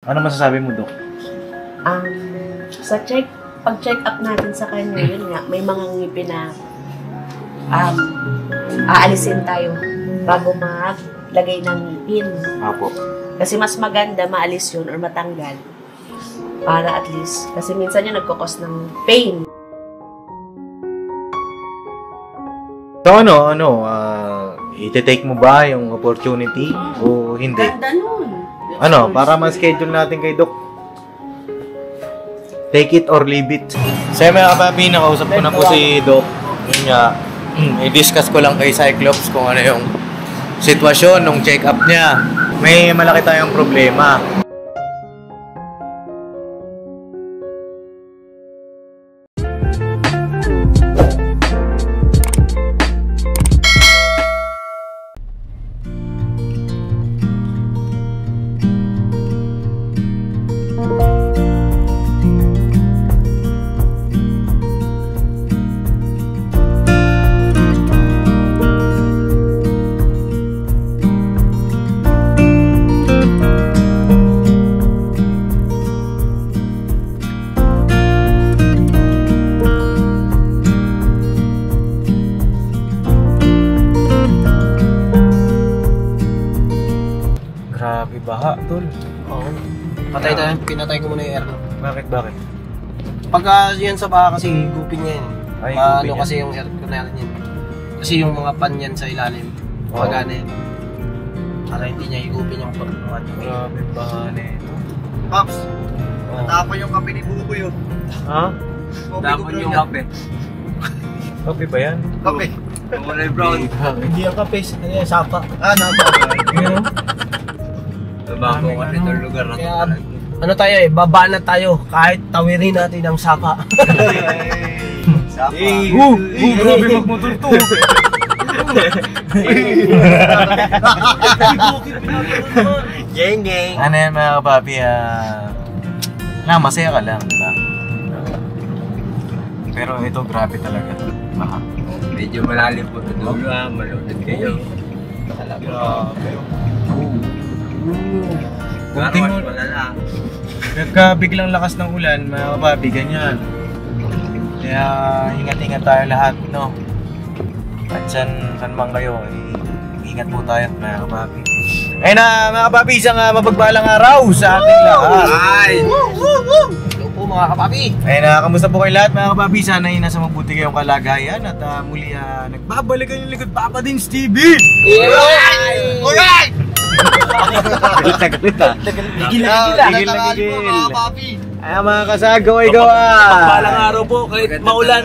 Ano masasabi mo, Dok? Sa pag-check up natin sa kanya, yun nga, may mga ngipin na aalisin tayo bago maglagay ng ngipin. Apo. Kasi mas maganda maalis yun or matanggal para at least, kasi minsan yun nagkakos ng pain. So iti-take mo ba yung opportunity o hindi? Ganda nun. Para ma-schedule natin kay Doc. Take it or leave it. Sa mga kapapi, nakausap ko na po si Doc. Yun nga, i-discuss ko lang kay Cyclops kung ano yung sitwasyon nung check-up niya. May malaki tayong problema. Grabe baha, tol. Oo. Pinatay ko muna yung aircon. Bakit? Pagka yan sa baha kasi gupin niya yan. Ay, Paano gupin kasi yung aircon natin yan. Kasi yung mga pan yan sa ilalim. Magana yan. Para hindi niya igupin yung pagkakuhan. Grabe baha na ito. Pops, natapon yung kape ni Buboy yun. Ha? Natapon yung kape. Kape ba yan? Kape. Kulay brown. Hindi yung kape, ano yan, sapa. Ano? Bago kasi itong lugar na Kaya, ano tayo baba na tayo kahit tawirin natin ang sapa. Sapa. Grabe magmotor to. Geng. Ano yan mga kapapi, masaya ka lang, diba? Pero ito grabe talaga. Baha. Medyo malalim po ito dulo malunod kayo. Grabe. Kunting malala. Pagka biglang lakas ng ulan, mga kapapi, ganyan. Kaya ingat-ingat tayo lahat, no? At saan man kayo, ingat po tayo, mga kapapi. Ayun na, mga kapapi, isang mapagpalang araw sa ating lahat. Ay! Hello po mga kapapi. Ayun na, kamusta po kayo lahat, mga kapapi? Sana ay nasa mabuti kayong kalagayan. At muli, nagbabalikan yung likod, Papa Dins TV! Alright! Galit. Gigil. Ay, mga kasagaw-gawa. Palang araw po, kahit maulan.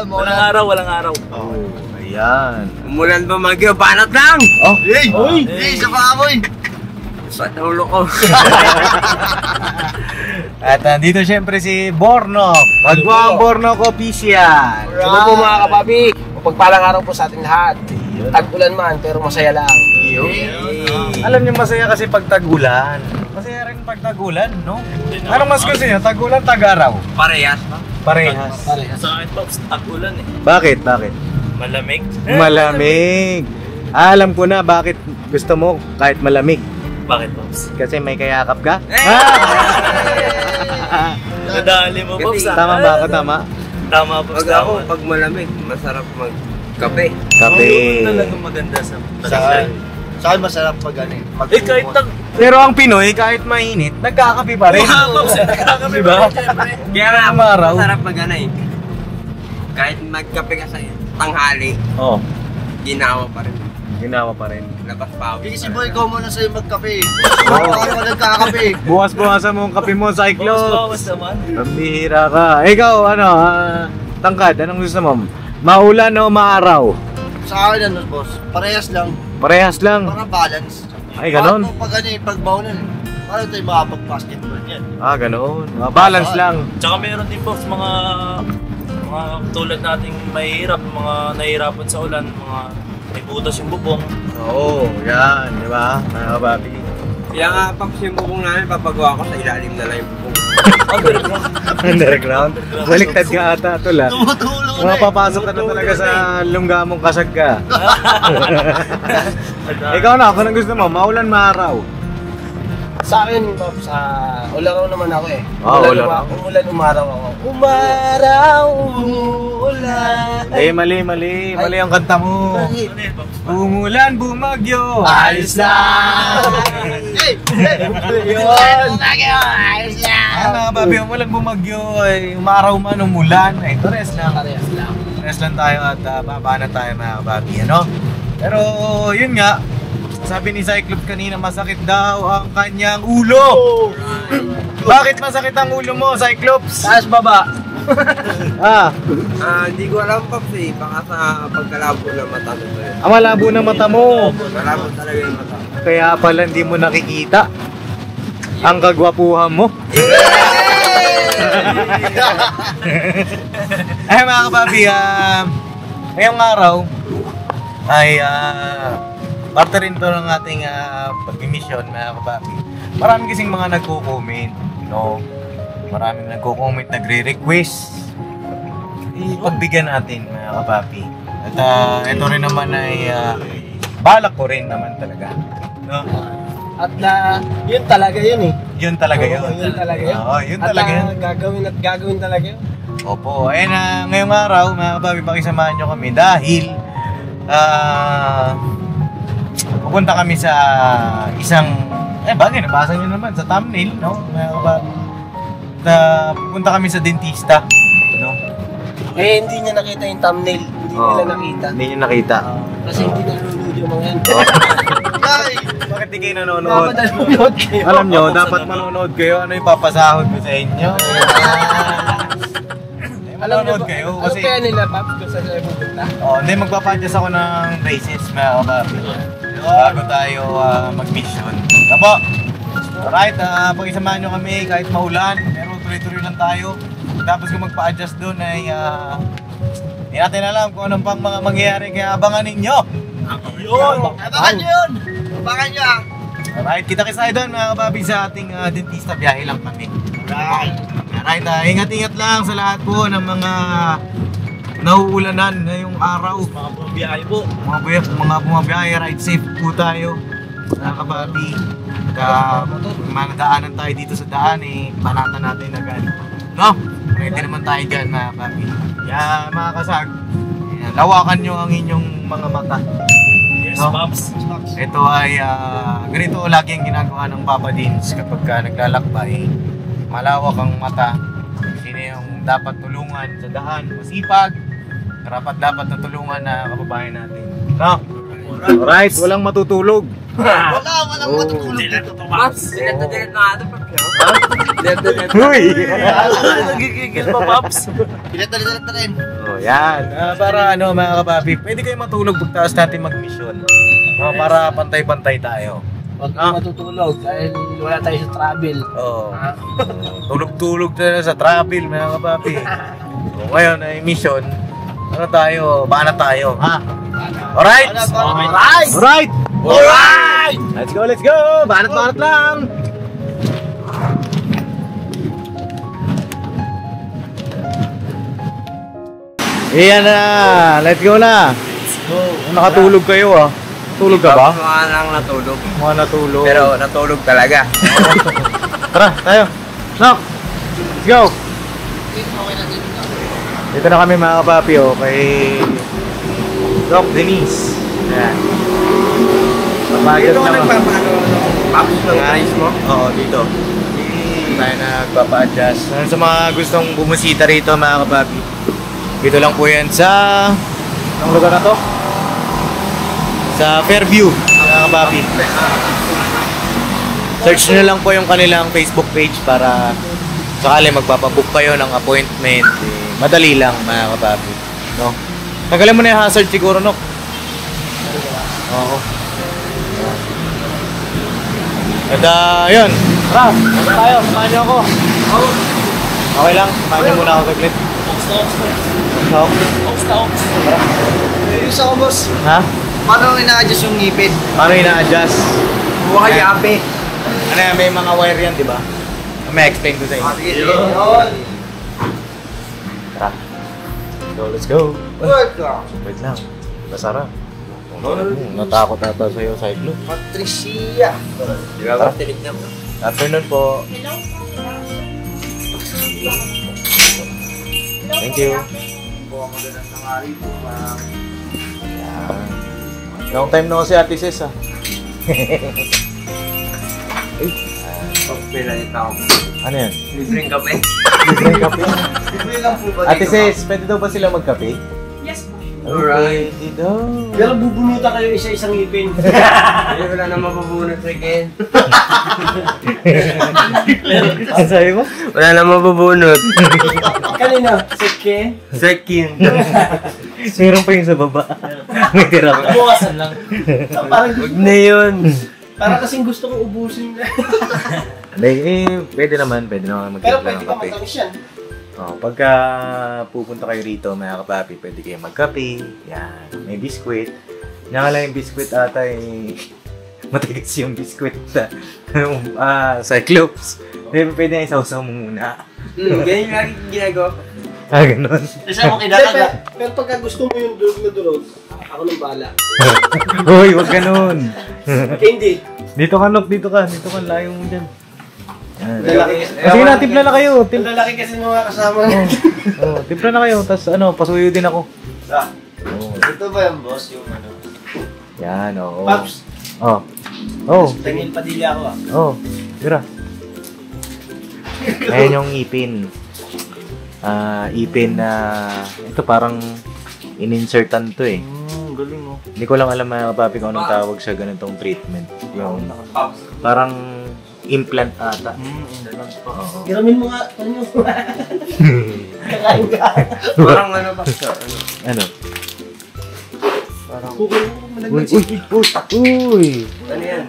Walang araw. Oh, ayan. Umulan ba magyo? Banat lang! Oh, Hey, sa paamoy! Sa ulo ko. At nandito syempre si Bornok. Pagbuang Bornok Official. Hello po mga kapapi. Pagpalang araw po sa ating lahat. Tag-ulan man, pero masaya lang. Alam niyo masaya kasi pag tag-ulan. Masaya rin pag tag-ulan, no? Ano mas gusto niyo? Tag-ulan, tag-araw? Parehas ba? Parehas. Sa akin, Pops, tag-ulan eh. Bakit? Malamig. Malamig. Alam ko na bakit gusto mo kahit malamig. Bakit, Pops? Kasi may kayakap ka? Nadali mo, Pops. Tama ba ako? Tama? Tama, Pops. Pag ako, pag malamig, masarap magkape. Kape. Talagang maganda sa tag-ulan. Sa akin masarap pag ano Kahit Pero ang Pinoy, kahit mainit, nagkakape pa rin. Pops, nagkakape Diba? pa rin, syempre. Kaya nga, Ang araw. masarap pag ano kahit magkape ka sa tanghali, Oo. ginawa pa rin. Ginawa pa rin. Labas pa ako. Si Boy, ikaw muna sa'yo magkape. Ako ka nagkakape. Bukas-bukasan mo ang kape mo, Cyclops. Bawas naman. Pambihira ka. Ikaw, tangkad, anong gusto mo? Maulan o maaraw? Sa akin ano, boss, parehas lang. Parehas lang. Para balance. Ay, ganon? Pag ano pag maulan, para tayo makapag-basketball yan. Ganon. Balance lang. Tsaka meron din, Pops, mga tulad nating mahihirap, mga nahihirapan sa ulan, mga may butas yung bubong. Oo, yan, di ba? Mga kapapi. Kaya nga, Paps, yung bubong namin, papagawa ko sa ilalim na lang yung bubong. Underground? Baliktad ka ata, tol ha? Tumutulong na Papasok ka na talaga sa lungga mong kasag ka. Ikaw na, kung gusto mo, maulan maaraw. Sa akin, Pops, ularaw naman ako eh. Ularaw. Umulan, umaraw ako. Umaraw, umuulan. Mali ang kanta mo. Umulan, bumagyo, ayos lang. Yun. Mga kapapi, umulan, bumagyo, ay umaraw man, umulan. Ay, rest lang. Rest lang tayo at baba na tayo mga kapapi, ano? Pero yun nga, sabi ni Cyclops kanina, masakit daw ang kanyang ulo. Bakit masakit ang ulo mo, Cyclops? Taas baba. Hindi ko alam, Pops eh. Baka sa pagkalabo ng mata ko yun. Malabo na mata mo. Malabo talaga yung mata. Kaya pala hindi mo nakikita ang kagwapuhan mo. Ay mga kapapi, ngayong araw ay parte rin to ng ating pag-mission mga kapapi. Marami kasing mga nagko-comment, no? Maraming nagko-comment, nagre-request. Ipagbigyan natin mga kapapi. At ito rin naman ay balak ko rin naman talaga, no? At yun talaga yun eh. Yun talaga yun. Yun talaga yun. Oo, yun talaga yun. At gagawin talaga yun. Opo, ayun na ngayong araw mga kapapi, pakisamahan nyo kami dahil pupunta kami sa isang bagay, nabasa nyo naman sa thumbnail, no? Mga kapapi, pupunta kami sa dentista, no? Hindi niya nakita yung thumbnail. Hindi nila nakita. Hindi nyo nakita. Kasi hindi nanonood yung mga yan. Bakit di kayo nanonood? Dapat nanonood kayo. Alam nyo, dapat manonood kayo. Ano yung papasahod ko sa inyo? Manonood kayo kasi... Ano kaya nila, Pops, kung saan sila pupunta? Hindi, magpapadjust ako ng braces, mga kapapi. Bago tayo mag-mission. Apo! Alright, pakisamahan nyo kami kahit maulan, pero tuloy-tuloy lang tayo. Tapos kung magpa-adjust doon ay hindi natin alam kung anong pang mga mangyayari, kaya abangan ninyo. Yun! Abangan nyo yun! Abangan nyo ah! Alright, kita-kits tayo doon mga kapapi sa ating dentista, biyahe lang kami. Alright, ingat-ingat lang sa lahat po ng mga nauulanan ngayong araw. Mga bumabiyahe po. Mga bumabiyahe, ride safe po tayo mga kapapi. Manadaanan tayo dito sa daan banatan natin agad, no? Pwede naman tayo dyan mga kapapi. Kaya mga kasag, lawakan nyo ang inyong mga mata. Yes, No? Pops. Ito ay ganito lagi ang ginagawa ng Papa Dins kapag naglalakbay. Malawak ang mata. Sino yung dapat tulungan sa daan, masipag, dapat na tulungan na kababayan natin, no? Alright, walang matutulog. Walang matutulog dito. Pops, dilet na ito, Pops. Uy! Nagigigil pa, Pops. Dilet na rin. Oh, yan. Para mga kapapi, pwede kayo matulog pagtaas natin mag-mission. Para pantay-pantay tayo. Huwag kang matutulog dahil wala tayo sa travel. Tulog-tulog tayo sa travel, mga kapapi. Ngayon ay mission. Bana tayo, ha? Alright? Alright! Alright! Let's go! Banat-banat lang! Iyan na! Let's go na! Nakatulog kayo, Tulog ka ba? Mga nang natulog. Mga natulog. Pero natulog talaga. Tara, tayo! Knock! Let's go! Dito na kami mga kapapi, kay Doc Denise. Ayan. Dito ka Pops, ng ayos mo? Oo, dito. Tayo nagpapa-adjust. Sa mga gustong bumusita rito mga kapapi, dito lang po yan sa... Anong lugar na to? Sa Fairview mga kapapi. Search nyo lang po yung kanilang Facebook page para sakali magpapabook kayo ng appointment. Madali lang mga kapapi, no? Tanggalin mo na yung hazard siguro, no? Oo. At yun. Tara, ano tayo? Samahan nyo ako. Okay lang, samahan nyo muna ako saglit. Tara. Isa ko, boss. Ha? Paano ina-adjust yung ngipin? Paano ina-adjust? Buka kay Ape. Ano yan, may mga wire yan, di ba? May explain ko sa inyo. Yun. Tara. So, let's go. Wait Wait lang. Masarap. Natakot ata sa'yo, Cyclo. Patricia. Di ba ba tinignan mo? Afternoon po. Thank you. Yan. Long time no si Ate Ses ah. Pinalita ako. Ano yan? Libreng kape. Libreng kape. Libre lang po ba Ate Ses, pwede daw ba sila magkape? Yes po. Alright. Pwede daw. Pero bubunutan kayo isa-isang ipin. Wala na mabubunot sa akin. Ano sabi mo? Wala na mabubunot. Kanina, seke. Sekin. Meron pa yung sa baba. May tira pa. Bukasan lang. Parang, Huwag na yun. parang kasing gusto kong ubusin na. Pwede naman Pero magtimpla pwede ng pa kape. matamis yan. Oh, pagka pupunta kayo rito, mga kapapi, pwede kayo magkape. Yan, may biskwit. Nga lang yung biskwit ata matigas yung biskwit sa Cyclops. Pwede na isawsaw mo muna. Ganyan lagi ginagawa. Ganun. Kasi ako kinakagat. Pero pagka gusto mo yung durog na durog, ako nang bala. Hoy, wag ganun. Hindi. Dito ka, Nok. Dito ka, layo mo dyan. Yan. Lalaki. Sige na, timpla na kayo. Ang lalaki kasi mga kasama. Timpla na kayo. Tapos pasuyo din ako. Ito ba yung boss? Yung ano? Yan, oo. Paps, Daniel Padilla ako ah. Tira. Ayan yung ipin. Ipin na ito parang in-insertan to eh. Galing oh. Hindi ko lang alam mga kapapi kung anong tawag sa ganitong treatment. Yung parang implant ata. Oo. Giramin mo nga. Ano? Kakain ka. Parang ano ba? Ano? Kukul mo malaglag siya. Uy! Ano yan?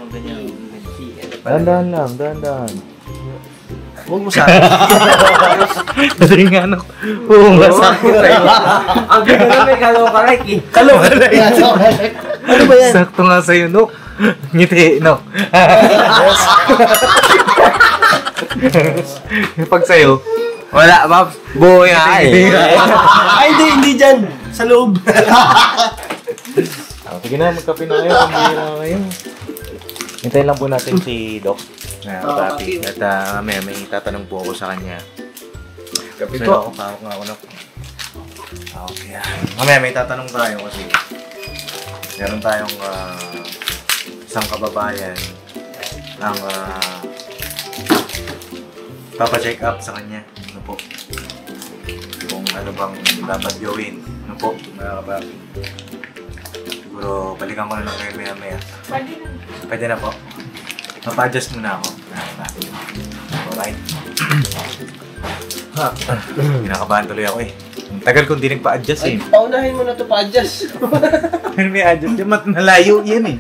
Dahan-dahan. Huwag mo sa akin. Kasi nga ano. Oo, masakit sa'yo. Ang ganda na may kalokarek eh. Ano ba yan? Sakto nga sa'yo, Nok. Ngiti, Nok. Pag sa'yo, Wala, Babs. Buo nga eh. Ay, hindi dyan. Sa loob. sige na, magkape na kayo. Pambihira na kayo. Hintayin lang po natin si Doc. Papi. At may tatanong po ako sa kanya. Kape So, ako, pawak nga ako, Nok. Okay. Mamaya may tatanong tayo kasi meron tayong isang kababayan ang papacheck up sa kanya. Ano po? Kung ano bang dapat gawin. Ano po, mga kababi. Siguro balikan ko na lang kayo maya-maya. Pwede na po. Mapa-adjust muna ako. Mga kababi. Alright. Kinakabahan tuloy ako eh. Ang tagal kong di nagpa-adjust eh. Paunahin mo na ito pa-adjust. Pero may adjust yan, malayo yan eh.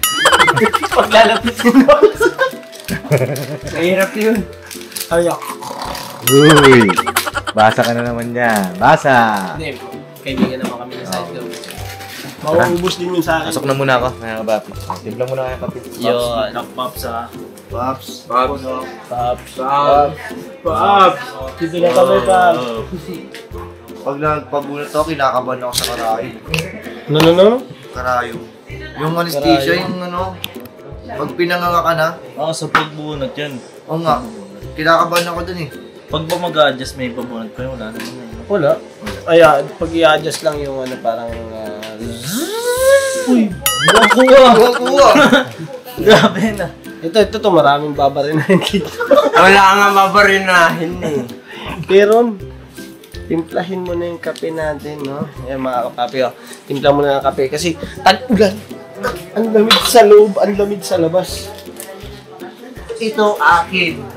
Paglalapitin mo. Mahirap yun. Ayak. Uy! Basa ka na naman dyan. Basa! Hindi, kaibigan naman kami ng side group. Mauubos din yun sa akin. Pasok na muna ako, mga kabapi. Timpla muna kayo kape. Yun. Pops ah. Pops. Babs. Pops. Pops! Dito na kami, Pops. Pag nagpabunot ako, kinakabahan ako sa karayo. No? Karayo. Yung anesthesia, yung ano, pag pinanganga ka na, Sa pagbunot yan. oo nga, kinakabahan ako dun eh. Pag ba mag-adjust may pabunot pa yun, wala naman. Wala. Ay, pag i-adjust lang yung ano, parang... Uy! Kuha! Grabe na. Ito, maraming babarin na dito. Wala nga mabarinahin eh. Pero, timplahin mo na yung kape natin, no? Ayan mga kapapi, oh. Timpla mo na ng kape kasi tag-ulan. Ang lamig sa loob, ang lamig sa labas. Ito akin.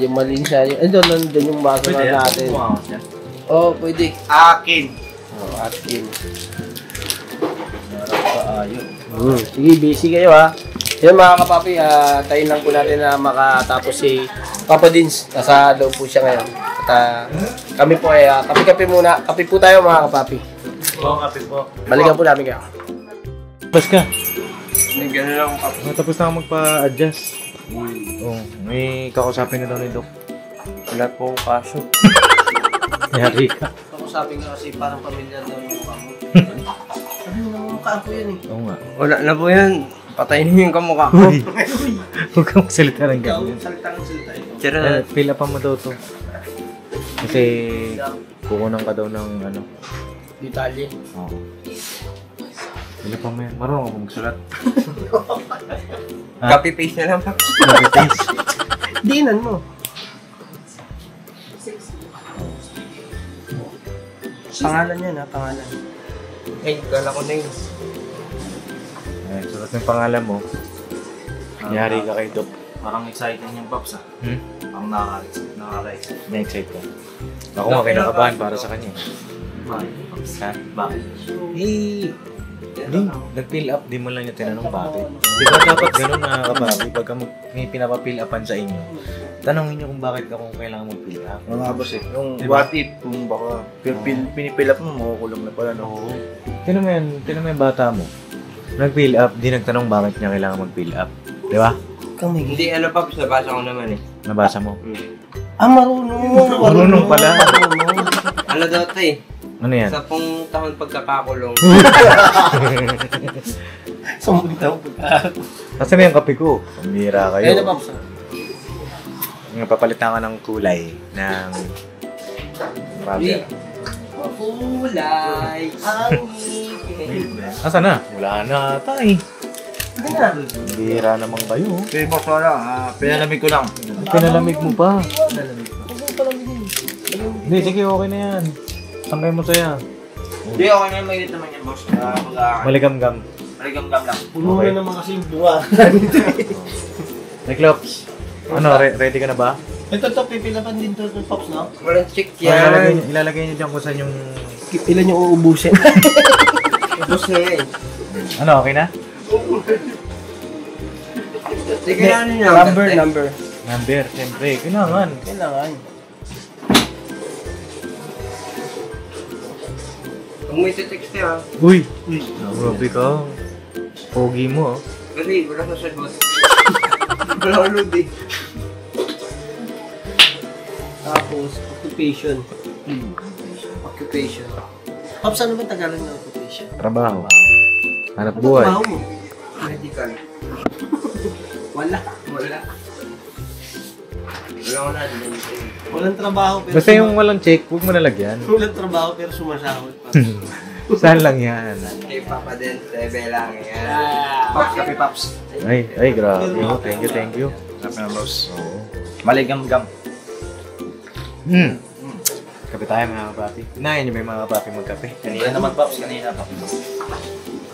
Yung mali siya. Nandun yung baso na natin. Oh, pwede. Akin. Atin. Sige, busy kayo ha. Yan mga kapapi, tayo lang po natin na makatapos si Papa Dins. Nasa loob po siya ngayon. At kami po ay kape-kape muna. Kape po tayo mga kapapi. Oo, kape po. Balikan po namin kayo. Bas ka. May gano'n lang kape. Tapos na ako magpa-adjust. Oh, may kakausapin na daw ni Doc. Wala po kaso. Yari ka. Kakusapin ka kasi parang pamilyar daw yung mukha mo. Ano naman mukha ko yan eh. Oo nga. Wala na po yan. Patayin niyo yung kamukha ko. Huwag kang magsalita ng Ikaw, ganyan. salitang salita. Fill up mo daw to. Kasi kukunan ka daw ng ano. Detalye. Oo. Fill up mo yan. Marunong ako magsulat. Copy-paste na lang, Pops. Copy-paste. Diinan mo. Pangalan yan ha, pangalan. Ay, kala ko na yun. Ayan, sulat mo yung pangalan mo. Yari ka kay Doc. Parang exciting yung Pops Hmm? Parang nakaka-excite. Na-excite ka. Ako nga kinakabahan para sa kanya. Bakit? Ha? Bakit? Eh, hindi. Nag-fill up, di mo lang yung tinanong bakit. Di ba dapat ganun mga kapapi? Pagka may pinapa-fill upan sa inyo, tanongin nyo kung bakit ka kung kailangan mag-fill up. Mga boss eh. Yung Diba? what if, kung baka pinipil up mo, makukulong na pala, no? Oo. Tinan mo yung bata mo. Nag-fill up, di nagtanong bakit niya kailangan mag-fill up. Di ba? Hindi, ano, Pops, nabasa ko naman eh. Nabasa mo. Ah, marunong. Marunong pala. Ano daw ito eh? Ano yan? 10 taon pagkakakulong. Sumunta ko. Nasaan na yung kape ko? Pambira kayo. Ayun na, Pops. Papalitan ka ng kulay ng rubber. Kulay ang ngipin. Nasaan na? Wala na tay. Pambira naman kayo. Okay, boss, wala. Pinalamig ko lang. Pinalamig mo pa. Hindi, sige, okay na yan. Tangkay mo saya. Hindi, okay na yung mainit naman yan, boss. Maligam-gam. Maligam-gam lang. Puno Okay. na naman kasi yung bunga. Cyclops, ano, ready ka na ba? Ito, pipilapan din to, Pops, no? Walang chick Ilalagay, yan. ilalagay niyo dyan kung saan yung... Ilan yung uubusin? Ubus na yan. Ano, okay na? Sige na, ano nyo? Number. Number, siyempre, kailangan. Kailangan. Kung may text ha. Uy! Grabe ka. Pogi mo, oh. Kasi wala sa sagot. Wala ko load eh. Tapos, occupation. Occupation. Pops, ano ba Tagalog ng occupation? Trabaho. Hanap Ano buhay. trabaho mo? Medical. Wala. Wala. Wala ko na din. Walang trabaho pero Basta yung walang check, huwag mo nalagyan. walang trabaho pero sumasahod pa. Saan lang yan? Kay Papa din, Tebe lang yan. Pops, kape, Pops. Ay, grabe. Oh, thank you. Kape na, boss. Oo. Maligam-gam. Kape tayo mga kapapi. Kinain niyo ba yung mga kapapi magkape? Kanina naman, Pops. Kanina, Pops.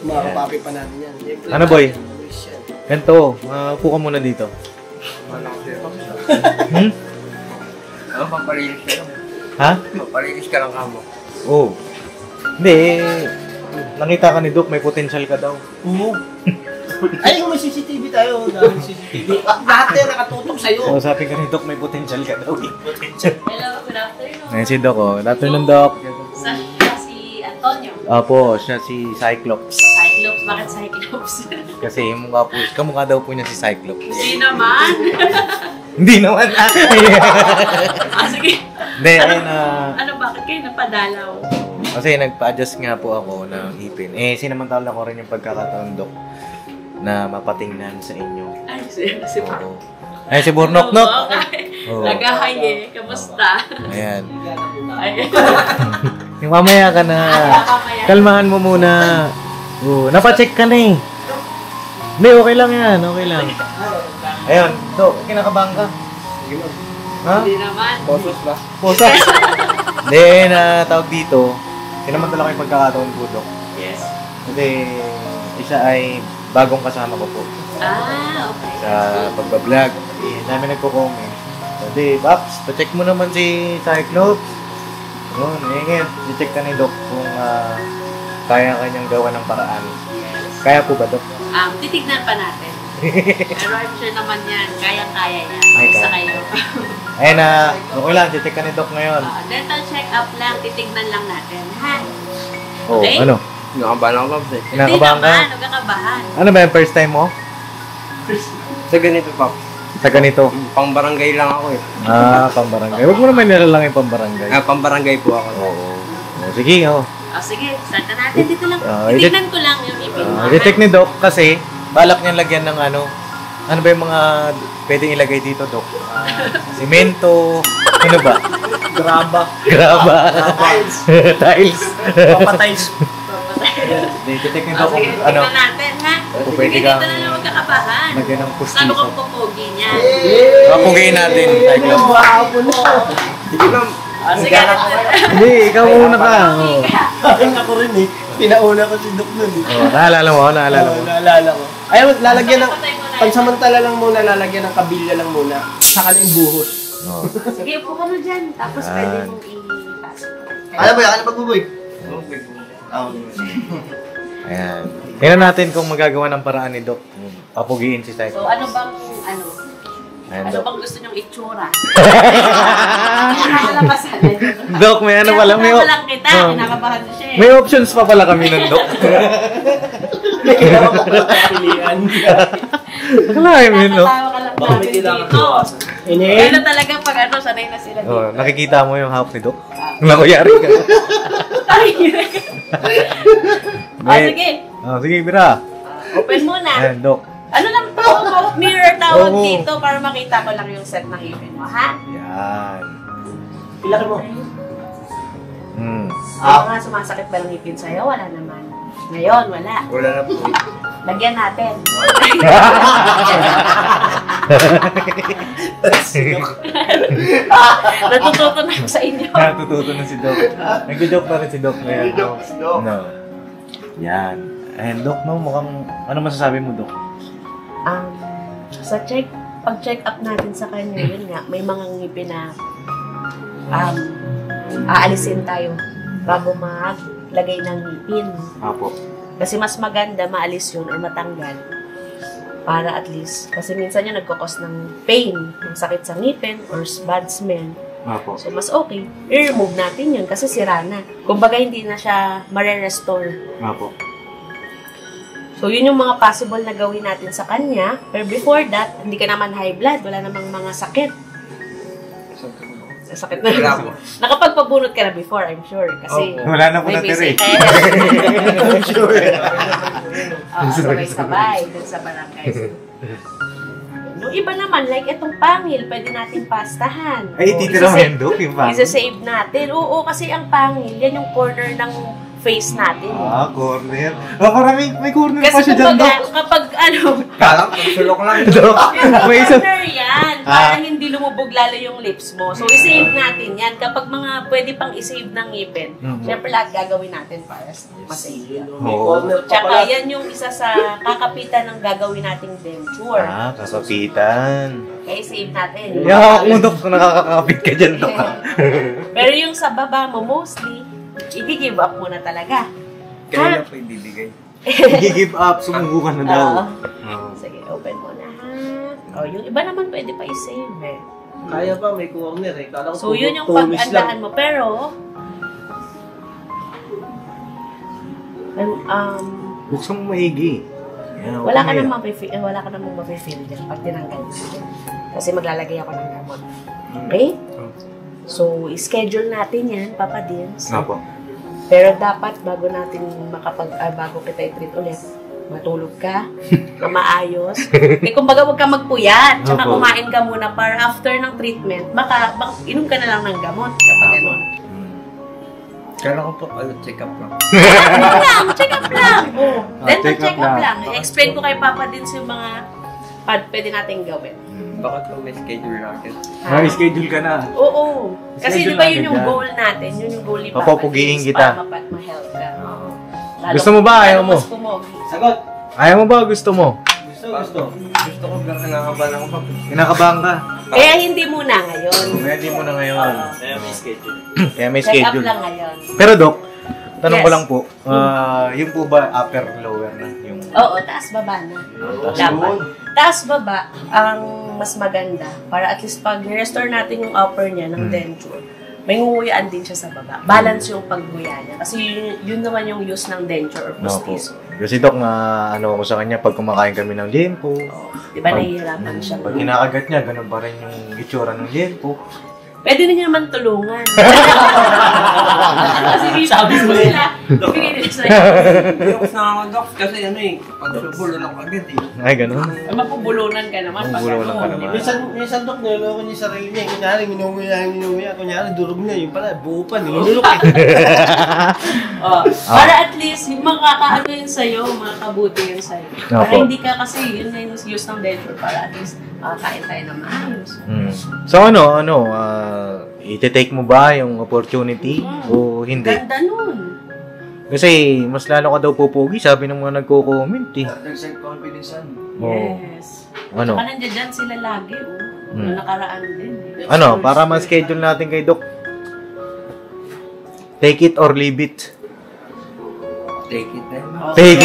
Mga kapapi pa natin yan. Ano, boy? Ganito, upo ka muna dito. Wala ko siya. Hmm? Ano, pampalinis ka lang. Ha? Pampalinis ka lang kamo. Oo. Hindi, nakita ka ni Doc, may potential ka daw. Oo. Ay, kung may CCTV tayo, dahil CCTV. Dati nakatutok sa'yo. Oo, sabi ka ni Doc, may potential ka daw. Hello, good afternoon. Ngayon si Doc, oh. Good afternoon, Doc. Si Antonio. Opo, siya si Cyclops. Cyclops, bakit Cyclops? Kasi yung mukha po, kamukha daw po niya si Cyclops. Hindi naman. Hindi naman. Sige. Hindi, ayun Ano, bakit kayo napadalaw? kasi nagpa-adjust nga po ako ng ipin. Eh, sinamantala ko rin yung pagkakataon, Doc, na mapatingnan sa inyo. Ay, si Oo. Ay, si Burnok-nok. Oo. Nagahay eh. Kamusta? Ayan. Ay. Yung mamaya ka na. Kalmahan mo muna. Oo, napacheck ka na eh. Hindi, okay lang yan. Okay lang. Ayun, Doc, kinakabahan ka? Ha? Hindi naman. Bosos ba? Pusa. Hindi, na tawag dito. Sinamantala ko yung pagkakataon po, Doc. Yes. Kasi isa ay bagong kasama ko po Ah, okay. sa pagbablog. Eh, dami nagko-comment. Hindi, Paps, pa-check mo naman si Cyclops. Yun, ngayon, i-check ka ni Doc kung kaya kanyang gawa ng paraan. Kaya po ba, Doc? Titignan pa natin. Pero I'm sure naman yan. Kaya-kaya yan. Ay, Basta kaya. kayo. Ayun na, okay lang, i-check ka ni Doc ngayon. Dental check-up lang. Titignan lang natin. Ha? Oh, Okay. ano? Nakabala ko, Pops eh. Hindi Kinakabahan ka? naman. Huwag kakabahan. Ano ba yung first time mo? Sa ganito, Pops. Sa ganito? Pang barangay lang ako eh. Pambarangay. Huwag mo naman nilalang yung pambarangay. Pang barangay po ako. Oo. Sige, oh. Sige, start na natin. Dito lang. Ah, Titignan ko lang yung ipin mo. I-check ni Doc kasi balak niya lagyan ng ano, Ano ba yung mga pwedeng ilagay dito, Dok? Simento, ano ba? Graba. Graba. Tiles. Papatiles. Dito, tek ni Oh, Dok, sige, ano? tignan natin, ha? Kung Sige, pwede dito kang na lang magkakabahan. lagyan ng Ano pustiso. kung pupugi niya? Papugayin natin, Cyclops. Sige, Hindi, ikaw muna ka. Oh. Ako rin eh. Pinauna ko si Doc nun eh. Oh, naalala mo, naalala mo. Naalala ko. Ayaw, lalagyan ng... Pansamantala lang muna, lalagyan ng kabilya lang muna. Saka na yung buhos. Oh. Sige, upo ka na dyan. Tapos Yan. pwede mong ipasok. Ano ba yan? Ano pagbuboy? Ayan. Tingnan natin kung magagawa ng paraan ni Doc. Papugiin si So, Cyclops. ano bang, Ayan, ano Doc. bang gusto niyong itsura? Nakalabasan na yun. Doc, may ano pala, may, Kaya lang kita, oh, kinakabahan na siya eh. may options pa pala kami nun, Doc. Kailangan ko pala pilihan. Akalain mo yun, no? Nakatawa ka lang Baka may namin kailangan dito. Inhale. Kaya talaga pag ano, sanay na sila dito. Oh, nakikita mo yung hawak ni Doc? Nakuyari ka. Ay, sige. Oh, sige, Bira. Open muna. Ayan, Doc. Ano lang to? Mirror tawag Oo. dito para makita ko lang yung set ng ipin mo, ha? Yan. Ilaki mo. Ako nga, sumasakit ba ng ipin sa'yo? Wala naman. Ngayon, wala. Wala na po. Lagyan natin. Natututo na ako sa inyo. Natututo na si Doc. Nag-joke pa rin si Doc ngayon. Nag-joke si Doc. No. Yan. Ayan, Doc, no? Mukhang, ano masasabi mo, Doc? Sa pag-check up natin sa kanya, yun nga, may mga ngipin na aalisin tayo bago maglagay ng ngipin. Apo. Kasi mas maganda maalis yun or matanggal para at least, kasi minsan yun nagkakos ng pain, ng sakit sa ngipin or bad smell. Apo. So, mas okay, i-remove natin yun kasi sira na. Kumbaga, hindi na siya mare-restore. Apo. So, yun yung mga possible na gawin natin sa kanya. Pero before that, hindi ka naman high blood, wala namang mga sakit. Sakit na. Wala po. Nakapagpabunot ka na before, I'm sure. Kasi, Wala na po may natira eh. I'm sure. Sabay-sabay dun sa barangay. Yung iba naman, like itong pangil, pwede natin pastahan. Ay, titira mo yan, Doc, yung pangil. Isa-save natin. Oo, kasi ang pangil, yan yung corner ng face natin. Ah, corner. Ah, parang may corner pa Kasi siya dyan, Doc. kapag ano, Kalang, sulok lang. Doc, may isa. corner yan, para hindi lumubog lalo yung lips mo. So, i-save natin yan. Kapag mga pwede pang i-save ng ngipin, syempre lahat gagawin natin para ma-save yan. Oo. Tsaka yan yung isa sa kakapitan ng gagawin nating denture. Ah, kasapitan. Kaya save natin. Yakak mo, Doc, kung nakakakapit ka dyan, Doc. Pero yung sa baba mo, mostly, i-give up mo na talaga. Kaya na po ibibigay. Give up, sumubukan na daw. Oo. Sige, open mo na ha. O, yung iba naman pwede pa i-save eh. Kaya pa, may corner eh. Kala ko So, yun yung tumis pag-andahan lang. mo. Pero, Buksan mo maigi. Yan, wala ka okay. namang mafe-feel dyan pag tinanggal mo. Kasi maglalagay ako ng gamot. Okay? So, i-schedule natin yan, Papa Dins. Apo. Pero dapat bago bago kita i-treat ulit, matulog ka, na maayos. Kumbaga, huwag ka magpuyat. Tsaka Opo. kumain ka muna para after ng treatment, baka inom ka na lang ng gamot kapag ano. Kaya ko po, check up lang. Check up lang. Oh, dental check up check up lang. lang. I-explain ko kay Papa Dins yung mga pwede nating gawin. Bakit po may schedule natin? May schedule ka na. Oo. Kasi di Schedule ba yun yung natin yan. goal natin? Yun yung goal ni Papa Papapugiin Dins kita. para ma-health ka. Lalo- Gusto mo ba? Ayaw lalo mo? mas pumogi. Sagot! Ayaw mo ba? Gusto mo? Gusto. Gusto ko lang kinakabahan ako. Kinakabahan ka? Kaya hindi muna ngayon. Pwede mo na ngayon. Kaya may schedule. Kaya may Check up schedule. lang ngayon. Pero Doc, tanong ko Yes. lang po, yung po ba upper, lower na? Yung Oo, taas baba na. Dapat. Taas baba ang mas maganda para at least pag restore natin yung upper niya ng denture, may ngunguyaan din siya sa baba. Balance yung pagguya niya. Kasi yun naman yung use ng denture or No po. postizo. Kasi Doc, ano ako sa kanya, pag kumakain kami ng Jenpo, Di ba nahihirapan siya? pag kinakagat niya, ganun pa rin yung itsura ng Jenpo. Pwede na niya naman tulungan. Kasi dito Sabi mo sila, Pinilis na yan. Yung sa Doc, kasi ano eh, pag subulo lang agad eh. Ay, ganun. Ay, mapubulunan ka naman. pag Mapubulunan ka ano, naman. di ba? Minsan dok, niloloko niya yung sarili niya. Kunyari, minuya. Kunyari, durog na. Yung pala, buo pa. Nilulok eh. Oh, para at least, yung makakaano yun sa'yo, makakabuti yun sa'yo. Para Opo. hindi ka kasi, yun na yung use ng denture para at least makakain tayo na maayos. So ite-take mo ba yung opportunity o hindi? Ganda nun. Kasi mas lalo ka daw pupugi, sabi ng mga nagko-comment eh. Self-confidence yan. Oo. Yes. Ano? Saka nandiyan dyan sila lagi, Nung nakaraan din. Ano, para ma-schedule natin kay Doc. Take it or leave it. Take it na yun. Take it!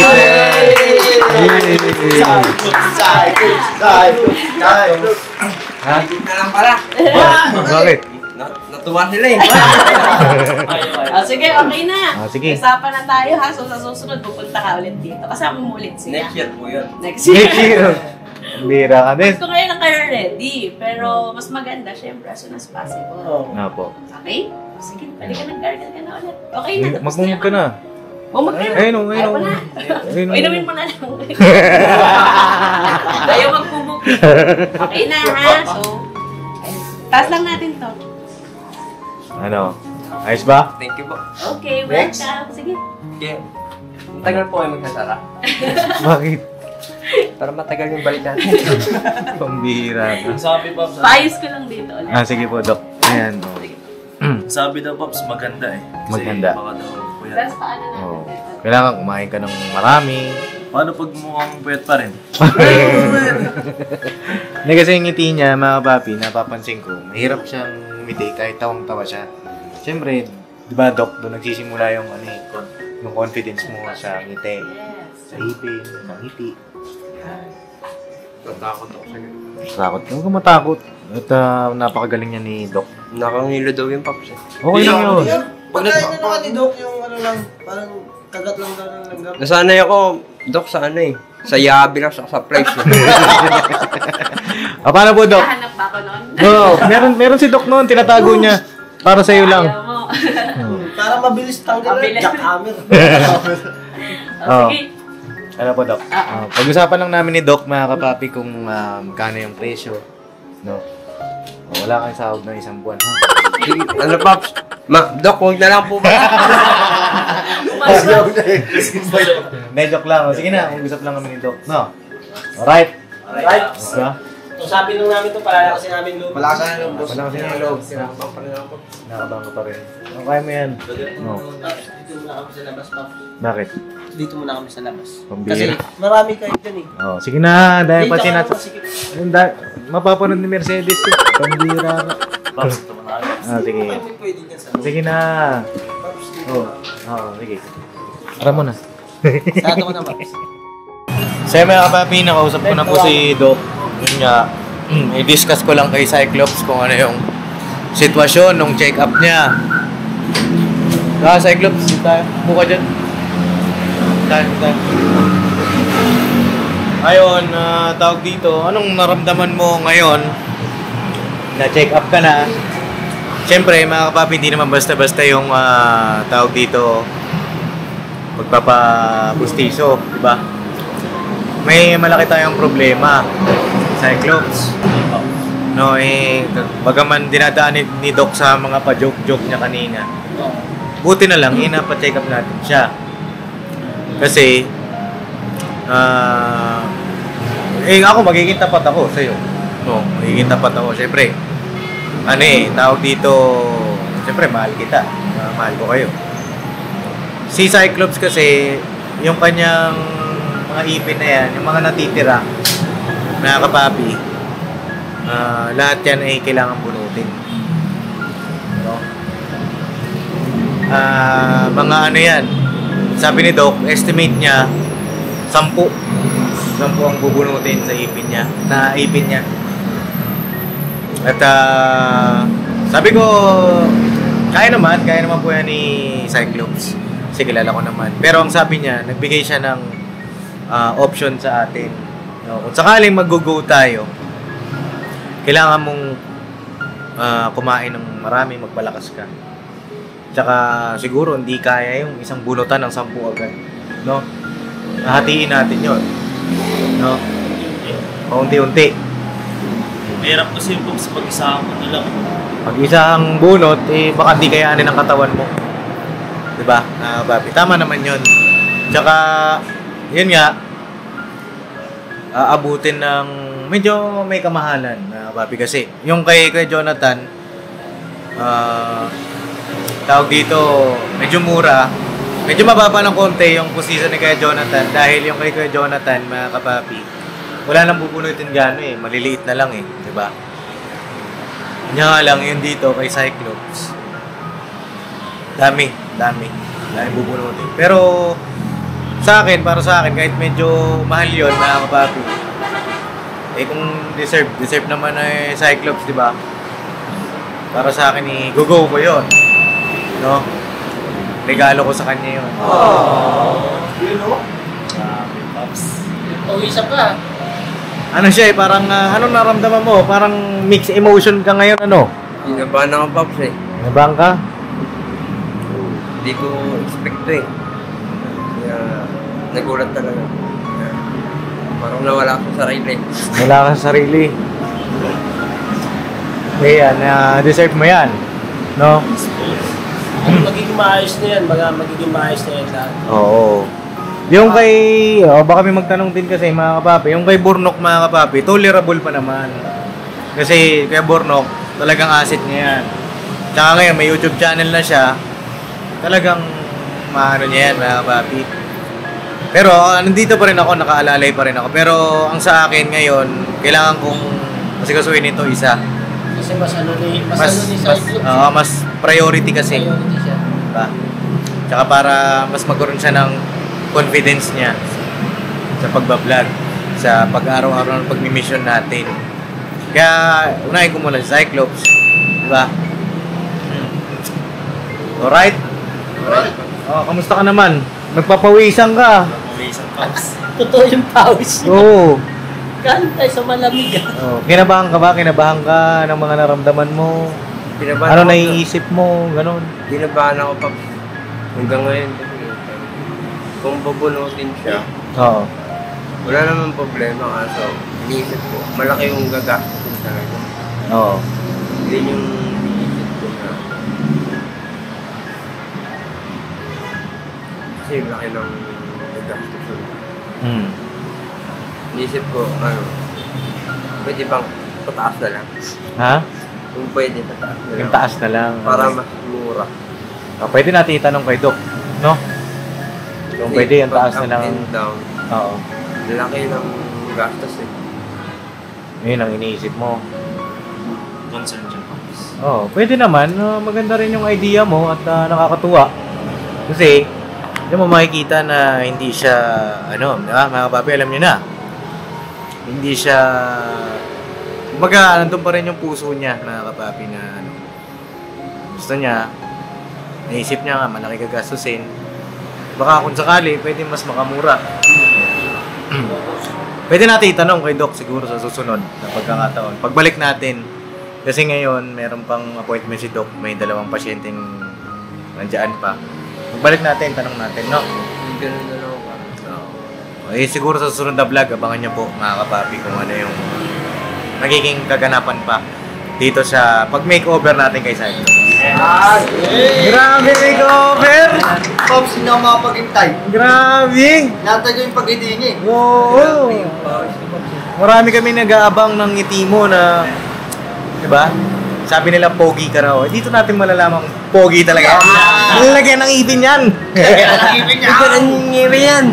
Ha? Take it na lang pala. Bakit? Natuwa sila eh. Sige, okay na. Sige. Usapan na tayo ha. So sa susunod, pupunta ka ulit dito. Kasama mo ulit sila. Next year po yun. Next year. Next year. Bira ka din. Gusto ngayon na kayo ready. Pero mas maganda, syempre, as soon as possible. Nga po. Okay? Sige, pwede ka nag-gargle ka na ulit. Okay na. tapos Magmumug ka na. Bumag ka na. Ayun o, Ayaw ayun ko o. na. Inumin mo na lang. Ayaw magpumug. Okay na ha. So, ayun. Taas lang natin to. Ano? Ayos ba? Thank you po. Okay, welcome. Sige. Okay. Matagal po kayo magsasara. Bakit? Para matagal yung balik natin. Pambihira ka. Sabi, Pops, Paayos ko lang dito ulit. Sige po, Doc. Ayan. O. sabi daw, Pops, maganda eh. Kasi Maganda. baka daw puyat. Tapos paano natin? Oh. Kailangan kumain ka ng marami. Paano pag mukhang puyat pa rin? Hindi kasi yung ngiti niya, mga papi, napapansin ko, mahirap siyang ngumiti kahit tawang-tawa siya. Siyempre, di ba, Doc, doon nagsisimula yung, yung confidence mo sa ngiti. Yes. Sa ipin, sa ngiti. Tatakot ako sa ganun. Takot. Huwag ka matakot. At napakagaling niya ni Doc. Nakangilo daw yung Pops eh. Okay lang yun. Pagkain na naman ni Doc, yung ano lang, parang kagat lang daw ng langgam. Nasanay ako, Doc, sa ano eh. Sa yabi lang sa place. Paano po, Doc? Nahanap ba ako noon? Meron si Doc noon, tinatago niya. Para sa'yo lang. Ayaw mo. Para mabilis tanggal Mabilis. jackhammer. Oh. Sige. Ano po, Doc? Pag-usapan lang namin ni Doc, mga kapapi, kung magkano yung presyo. No? Wala kang sahod ng isang buwan. Ano, Pops? Doc, huwag na lang po ba? Hindi, joke lang. Sige na, mag-usap lang kami ni Doc. No? Alright. Right? Diba? Usapin nung namin to, palakasin namin loob. Palakasan na yung boss. Wala kasi yung loob. Nakabang ka pa rin. Kaya mo yan. No. Dito muna kami sa labas, Pop. Bakit? Dito muna kami sa labas. Pambihira. Kasi marami kayo dyan eh. Oh, sige na, dahil Dito pansin ka natin. masikip. Mapapanood ni Mercedes yun. Pambihira ka. Pops, ito mo na. Sige. Pwede dyan sa Sige na. Sige. Para mo na. Sato ko na, Pops. Sa mga kapapi, nakausap ko na po si Doc. Yun nga, i-discuss ko lang kay Cyclops kung ano yung sitwasyon nung check-up niya. Cyclops, tayo. Buka dyan. Tayo. Ngayon, tawag dito, anong naramdaman mo ngayon na check-up ka na? Siyempre, mga kapapi, hindi naman basta-basta yung tawag dito magpapabustiso, di ba? May malaki tayong problema, Cyclops. No, bagaman dinadaan ni Doc sa mga pa-joke-joke niya kanina. Buti na lang, pa-check up natin siya. Kasi, ako, magiging tapat ako sa'yo. No, magiging tapat ako. Siyempre, tawag dito, siyempre, mahal kita. Mahal ko kayo. Si Cyclops kasi, yung kanyang mga ipin na yan, yung mga natitira, mga kapapi, lahat yan ay kailangan bunutin. No? Mga ano yan, sabi ni Doc, estimate niya, 10 ang bubunutin sa ipin niya, At sabi ko, kaya naman po yan ni Cyclops. Kasi kilala ko naman. Pero ang sabi niya, nagbigay siya ng option sa atin. No? Kung sakaling mag-go tayo, kailangan mong kumain ng marami, magpalakas ka. Tsaka siguro hindi kaya yung isang bunutan ng 10 agad. No? Hahatiin natin yon, no? Paunti-unti. Mahirap kasi yung Pops pag isang ano lang. Pag isang bunot, baka di kayanin ng katawan mo. Diba? Papi, tama naman yun. Tsaka, yun nga, aabutin ng medyo may kamahalan, Papi, kasi yung kay Jonathan, tawag dito, medyo mura. Medyo mababa ng konti yung posisyon ni Kuya Jonathan dahil yung kay Kuya Jonathan, mga kapapi, wala nang bubunutin gano'n maliliit na lang diba? Kanya nga lang yun dito kay Cyclops. Dami bubunutin. Pero para sa akin, kahit medyo mahal yun, mga kapapi, kung deserve naman Cyclops, diba? Para sa akin, go ko yun. No? Regalo ko sa kanya yun. You know? Pops. Pag-uisa ka. Ano siya parang, anong naramdaman mo? Parang mixed emotion ka ngayon, ano? Inabahan ako, Pops eh. Nabang ka? Hindi ko expect to eh. Kaya nagulat talaga. Kaya, parang nawala ako sa sarili. Wala ka sa sarili. Yan, deserve mo yan. No? Magiging maayos na yan. Magiging maayos na yan lahat. Oo. Yung kay, baka may magtanong din kasi mga kapapi, yung kay Burnok mga kapapi, tolerable pa naman. Kasi kay Burnok, talagang asset niya yan. Tsaka ngayon, may YouTube channel na siya, talagang maano niya yan mga kapapi. Pero nandito pa rin ako, nakaalalay pa rin ako. Pero ang sa akin ngayon, kailangan kong masigasuhin ito isa. Kasi mas priority kasi. Priority siya. Diba? Tsaka para mas magkaroon siya ng confidence niya sa pagbablog, sa pag-araw-araw ng pagmi-mission natin. Kaya unahin ko muna si Cyclops, diba? Alright? Kamusta ka naman? Nagpapawisan ka. Pawisan, Pops. Totoo yung pawis. Oo. Galing tayo sa malamig. Kinabahan ka ba? Kinabahan ka ng mga naramdaman mo? Pinabahan Ano ako, naiisip mo? Ganon. Dinabahan ako, Pops. Hanggang ngayon. Kung bubunutin siya, Oo. wala namang problema kaso iniisip ko, malaki yung gagastos talaga. Oo. Hindi yung iniisip ko na kasi laki ng gagastos ko. Iniisip ko, pwede bang pataas na lang? Ha? Kung pwede, pataas na lang. Yung taas na lang. Para mas mura. Pwede natin itanong kay Doc, no? Kung pwede, yung taas na lang. Up and down, Oo. laki ng gastos eh. Yun ang iniisip mo. Concern siya, Pops. Pwede naman. Maganda rin yung idea mo at nakakatuwa. Kasi, yung mo makikita na hindi siya, mga kapapi, alam niyo na. Hindi siya, kumbaga, nandun pa rin yung puso niya, mga kapapi, na gusto niya, naisip niya nga, malaki gagastusin. Baka kung sakali, pwede mas makamura. Pwede natin itanong kay Doc siguro sa susunod na pagkakataon. Pagbalik natin, kasi ngayon, meron pang appointment si Doc, may 2 pasyenteng nandiyan pa. Pagbalik natin, tanong natin, no? Ganun na lang ako. Siguro sa susunod na vlog, abangan niyo po, mga kapapi, kung ano yung nagiging kaganapan pa dito sa pag-makeover natin kay Cyclops. Grabe makeover! Pops, hindi ako makapaghintay. Grabe! Natay ko yung pag-hindi niya eh. Oo! Marami kami nag-aabang ng ngiti mo na, diba? Sabi nila, pogi ka raw. Dito natin malalamang pogi talaga. Lalagyan ng ipin yan! Ikaw ng ngiri yan.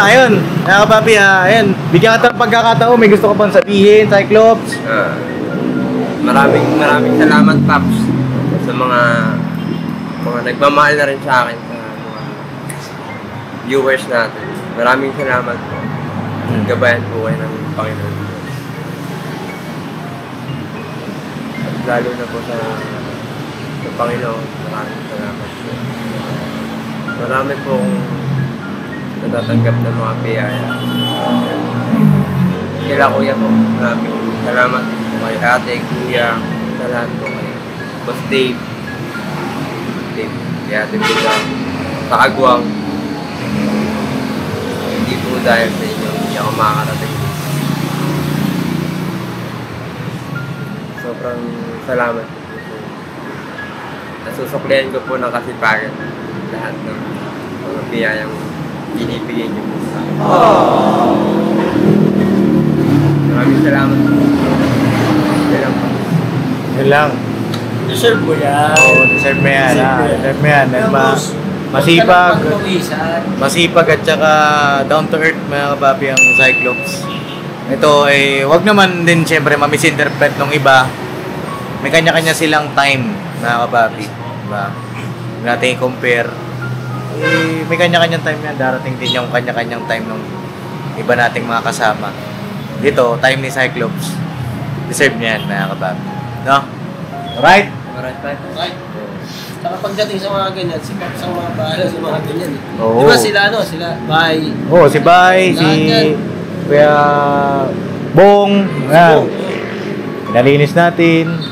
Ayun, papi, ayun. Bigyan ka ng pagkakataon, may gusto ka bang sabihin, Cyclops? Maraming salamat, Pops, sa mga nagmamahal na rin sa akin, sa mga viewers natin. Maraming salamat po. Gabayan po kayo ng Panginoon. At lalo na po sa Panginoon, maraming salamat po. Marami pong natatanggap ng mga biyaya. Kila Kuya po, maraming salamat po kay ate, kuya, sa lahat po kayo. Boss Dave, team. Kaya Ate Buda, sa Agwang. Hindi po dahil sa inyo, hindi ako makakarating. Sobrang salamat po. Nasusuklihan ko po ng kasipagan lahat ng mga biyayang binibigay niyo po sa akin. Maraming salamat po. Yan lang po. Yun lang. Deserve mo yan. Oo, deserve mo yan. Deserve mo yan. Masipag at saka down to earth mga kapapi ang Cyclops. Ito ay wag naman din siyempre ma-misinterpret ng iba. May kanya-kanya silang time mga kapapi. Diba? Huwag natin i-compare. May kanya-kanyang time yan. Darating din yung kanya-kanyang time ng iba nating mga kasama. Dito, time ni Cyclops. Deserve niya yan mga kapapi. No? Alright? Right. Saka pagdating sa mga ganyan, si Pops ang mga bahala sa mga ganyan. Oo. Diba sila sila, bye. Oo, si Bay, si Kuya Bong. Yan. Pinalinis natin.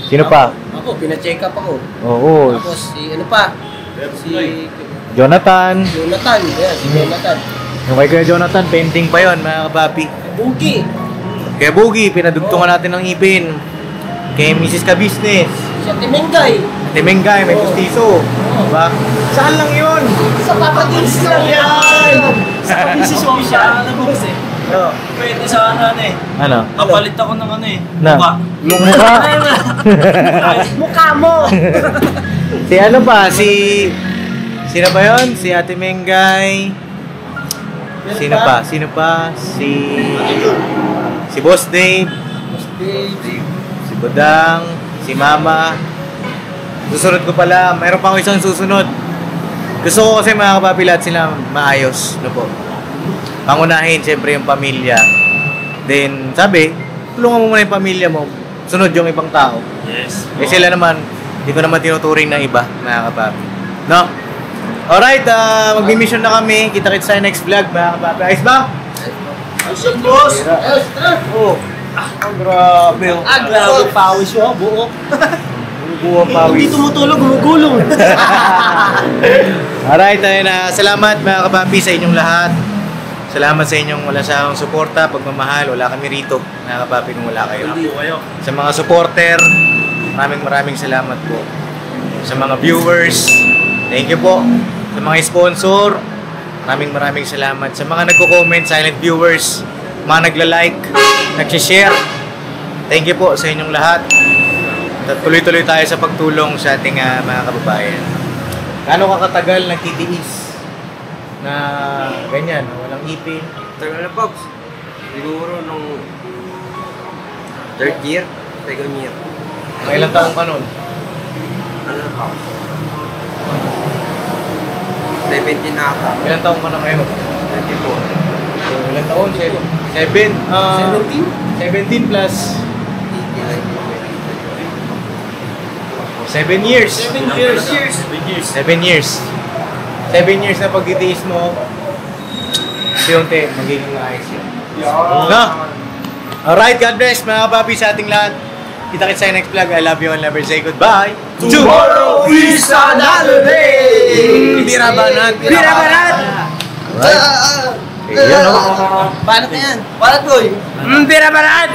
Sino pa? Ako, pina-check up ako. Oo. Tapos si ano pa? Si Jonathan. Jonathan. Yan, si Jonathan. Yung kay Kuya Jonathan, painting pa yon mga kapapi. Bugi. Kaya Bugi, pinadugtungan natin ng ipin. Kay Mrs. Ka-Business. Si Timengay. Timengay, may pustiso. Diba? Saan lang yun? Sa Papadins lang yan. Sa pag-isis mo siya, ano boss eh. No. Pwede sa ano eh. Ano? Kapalit ako ng ano eh. Na? Mukha. Yung mukha? Mukha mo. Si ano pa? Sino ba yun? Si Ate Mengay. Sino pa? Si Boss Dave. Si Budang. Si Mama. Susunod ko pala. Mayroon pa ako isang susunod. Gusto ko kasi mga kapapi lahat sila maayos. No po? Pangunahin siyempre yung pamilya. Then sabi, tulungan mo muna yung pamilya mo. Sunod yung ibang tao. Yes. Eh sila naman, hindi ko naman tinuturing ng iba, mga kapapi. No? Alright, magmi-mission na kami. Kita-kits sa next vlog, mga kapapi. Ayos ba? Ayos boss. Oo. Grabe. Grabe pawis mo, buo. Buo ang pawis. Hindi tumutulog, gumugulong. Alright, ayun na. Salamat mga kapapi sa inyong lahat. Salamat sa inyong wala sawang suporta, pagmamahal. Wala kami rito, mga kapapi, kung wala kayo. Sa mga supporter, maraming salamat po. Sa mga viewers, thank you po. Sa mga sponsor, maraming salamat. Sa mga nagko-comment, silent viewers, mga nagla-like, nag-share, thank you po sa inyong lahat. At tuloy-tuloy tayo sa pagtulong sa ating mga kababayan. Gaano ka katagal nagtitiis na ganyan, walang ipin? Tagal na, Pops. Siguro nung third year, second year. Mga ilang taong ka nun? Ano na, Pops? 17 na ata. Ilang taong ka na ngayon? 24. So, ilang taon? 17 plus 7 years. 7 years na pagtitiis mo, unti-unti, magiging ayos yun. No? Alright, God bless mga kapapi sa ating lahat. Kita-kits sa next vlog. I love you and never say goodbye. Tomorrow is another day. Bira banat. Alright. Paano ka yan? Paano, boy? Bira banat!